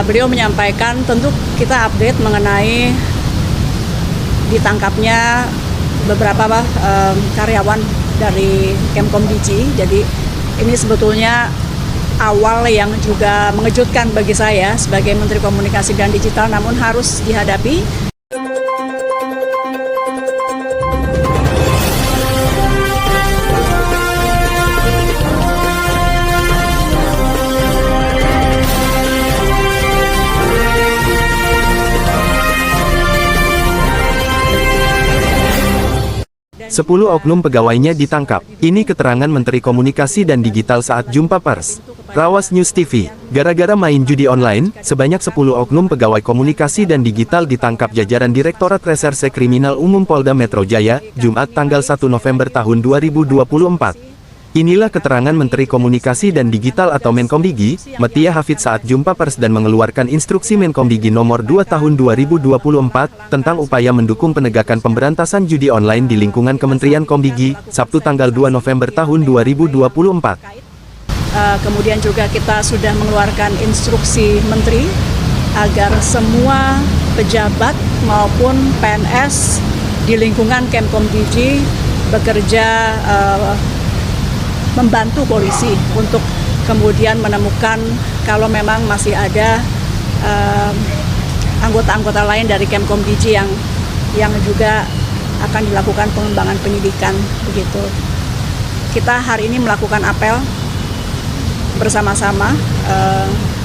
beliau menyampaikan tentu kita update mengenai ditangkapnya beberapa karyawan dari Kemkom.Digi. Jadi ini sebetulnya awal yang juga mengejutkan bagi saya sebagai Menteri Komunikasi dan Digital, namun harus dihadapi. Sepuluh oknum pegawainya ditangkap. Ini keterangan Menteri Komunikasi dan Digital saat jumpa pers. Rawas News TV, gara-gara main judi online, sebanyak 10 oknum pegawai komunikasi dan digital ditangkap jajaran Direktorat Reserse Kriminal Umum Polda Metro Jaya, Jumat tanggal 1 November tahun 2024. Inilah keterangan Menteri Komunikasi dan Digital atau Menkom.Digi, Metia Hafid saat jumpa pers dan mengeluarkan instruksi Menkom.Digi nomor 2 tahun 2024, tentang upaya mendukung penegakan pemberantasan judi online di lingkungan Kementerian Kom.Digi, Sabtu tanggal 2 November tahun 2024. Kemudian juga kita sudah mengeluarkan instruksi Menteri, agar semua pejabat maupun PNS di lingkungan Kemkom.Digi bekerja membantu polisi untuk kemudian menemukan kalau memang masih ada anggota-anggota lain dari Kemkom.Digi yang juga akan dilakukan pengembangan penyidikan begitu. Kita hari ini melakukan apel bersama-sama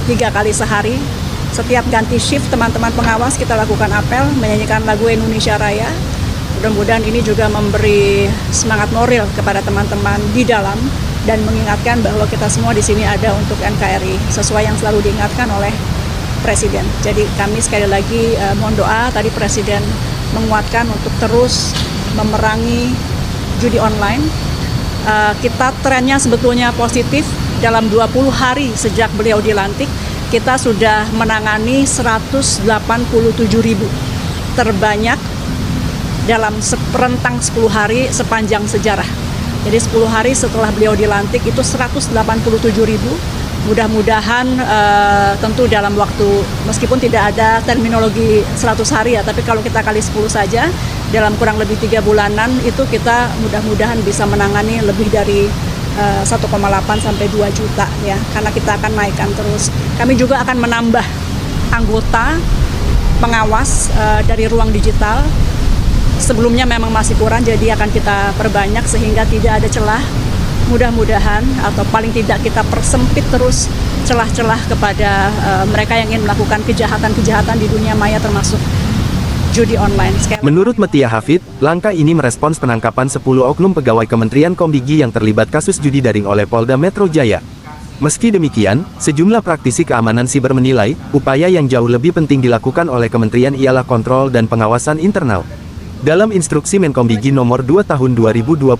3 kali sehari. Setiap ganti shift teman-teman pengawas kita lakukan apel menyanyikan lagu Indonesia Raya. Mudah-mudahan ini juga memberi semangat moral kepada teman-teman di dalam dan mengingatkan bahwa kita semua di sini ada untuk NKRI sesuai yang selalu diingatkan oleh Presiden. Jadi kami sekali lagi mohon doa, tadi Presiden menguatkan untuk terus memerangi judi online. Kita trennya sebetulnya positif. Dalam 20 hari sejak beliau dilantik, kita sudah menangani 187.000, terbanyak dalam rentang 10 hari sepanjang sejarah. Jadi 10 hari setelah beliau dilantik itu 187.000. Mudah-mudahan tentu dalam waktu, meskipun tidak ada terminologi 100 hari ya, tapi kalau kita kali 10 saja, dalam kurang lebih 3 bulanan itu kita mudah-mudahan bisa menangani lebih dari 1,8 sampai 2 juta ya, karena kita akan naikkan terus. Kami juga akan menambah anggota pengawas dari ruang digital. Sebelumnya memang masih kurang, jadi akan kita perbanyak sehingga tidak ada celah. Mudah-mudahan atau paling tidak kita persempit terus celah-celah kepada mereka yang ingin melakukan kejahatan-kejahatan di dunia maya termasuk judi online. Menurut Metia Hafid, langkah ini merespons penangkapan 10 oknum pegawai Kementerian Kom.Digi yang terlibat kasus judi daring oleh Polda Metro Jaya. Meski demikian, sejumlah praktisi keamanan siber menilai, upaya yang jauh lebih penting dilakukan oleh kementerian ialah kontrol dan pengawasan internal. Dalam instruksi Menkom.Digi nomor 2 tahun 2024,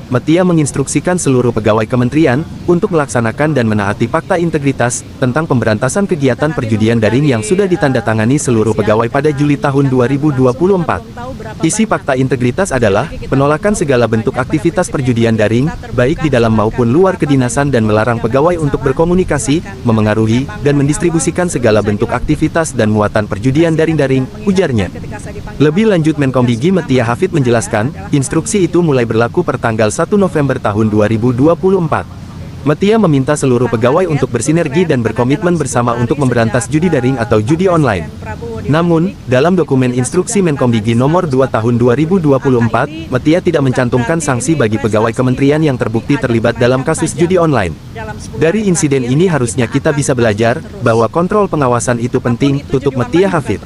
Metia menginstruksikan seluruh pegawai kementerian untuk melaksanakan dan menaati Fakta Integritas tentang pemberantasan kegiatan perjudian daring yang sudah ditandatangani seluruh pegawai pada Juli tahun 2024. Isi Fakta Integritas adalah penolakan segala bentuk aktivitas perjudian daring, baik di dalam maupun luar kedinasan, dan melarang pegawai untuk berkomunikasi, memengaruhi, dan mendistribusikan segala bentuk aktivitas dan muatan perjudian daring, ujarnya. Lebih lanjut, Menkom.Digi Metia Hafid menjelaskan, instruksi itu mulai berlaku per tanggal 1 November tahun 2024. Metia meminta seluruh pegawai untuk bersinergi dan berkomitmen bersama untuk memberantas judi daring atau judi online. Namun, dalam dokumen instruksi Menkom.Digi nomor 2 tahun 2024, Metia tidak mencantumkan sanksi bagi pegawai kementerian yang terbukti terlibat dalam kasus judi online. Dari insiden ini harusnya kita bisa belajar bahwa kontrol pengawasan itu penting, tutup Metia Hafid.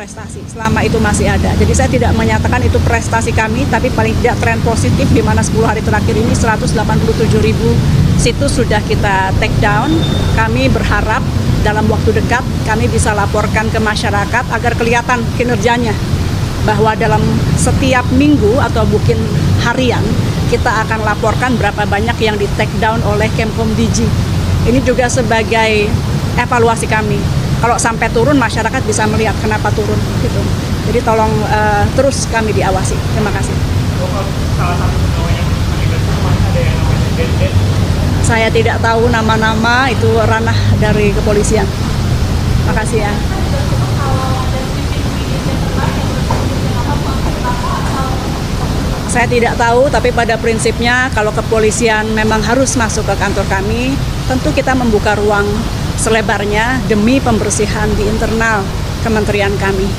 Selama itu masih ada. Jadi saya tidak menyatakan itu prestasi kami, tapi paling tidak tren positif di mana 10 hari terakhir ini 187.000 situs sudah kita take down. Kami berharap dalam waktu dekat kami bisa laporkan ke masyarakat agar kelihatan kinerjanya, bahwa dalam setiap minggu atau mungkin harian kita akan laporkan berapa banyak yang di take down oleh Kemkom.Digi. Ini juga sebagai evaluasi kami. Kalau sampai turun, masyarakat bisa melihat kenapa turun gitu. Jadi tolong terus kami diawasi. Terima kasih. Saya tidak tahu nama-nama, itu ranah dari kepolisian. Makasih. Makasih ya. Saya tidak tahu, tapi pada prinsipnya kalau kepolisian memang harus masuk ke kantor kami, tentu kita membuka ruang selebarnya demi pembersihan di internal kementerian kami.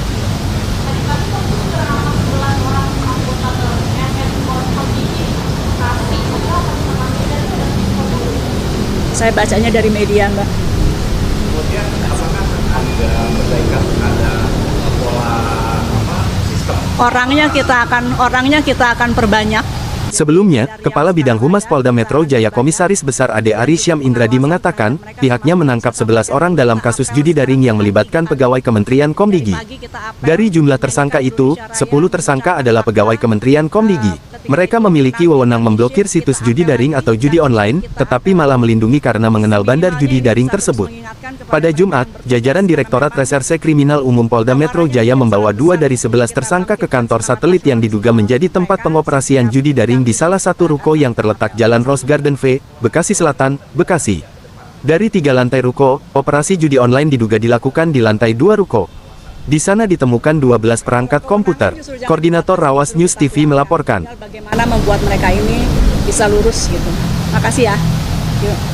Saya bacanya dari media, Mbak. Kemudian apakah ada perbaikan, ada pola sistem? Orangnya kita akan perbanyak. Sebelumnya, Kepala Bidang Humas Polda Metro Jaya Komisaris Besar Ade Arysyam Indradi mengatakan, pihaknya menangkap 11 orang dalam kasus judi daring yang melibatkan pegawai Kementerian Komdigi. Dari jumlah tersangka itu, 10 tersangka adalah pegawai Kementerian Komdigi. Mereka memiliki wewenang memblokir situs judi daring atau judi online, tetapi malah melindungi karena mengenal bandar judi daring tersebut. Pada Jumat, jajaran Direktorat Reserse Kriminal Umum Polda Metro Jaya membawa 2 dari 11 tersangka ke kantor satelit yang diduga menjadi tempat pengoperasian judi daring di salah satu ruko yang terletak Jalan Rose Garden V, Bekasi Selatan, Bekasi. Dari 3 lantai ruko, operasi judi online diduga dilakukan di lantai 2 ruko. Di sana ditemukan 12 perangkat komputer. Koordinator Rawas News TV melaporkan. Bagaimana membuat mereka ini bisa lurus gitu. Makasih ya. Yuk.